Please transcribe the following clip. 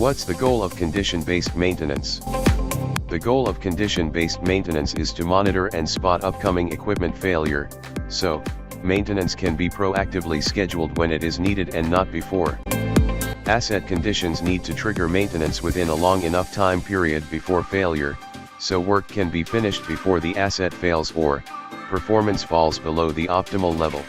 What's the goal of condition-based maintenance? The goal of condition-based maintenance is to monitor and spot upcoming equipment failure, so maintenance can be proactively scheduled when it is needed and not before. Asset conditions need to trigger maintenance within a long enough time period before failure, so work can be finished before the asset fails or performance falls below the optimal level.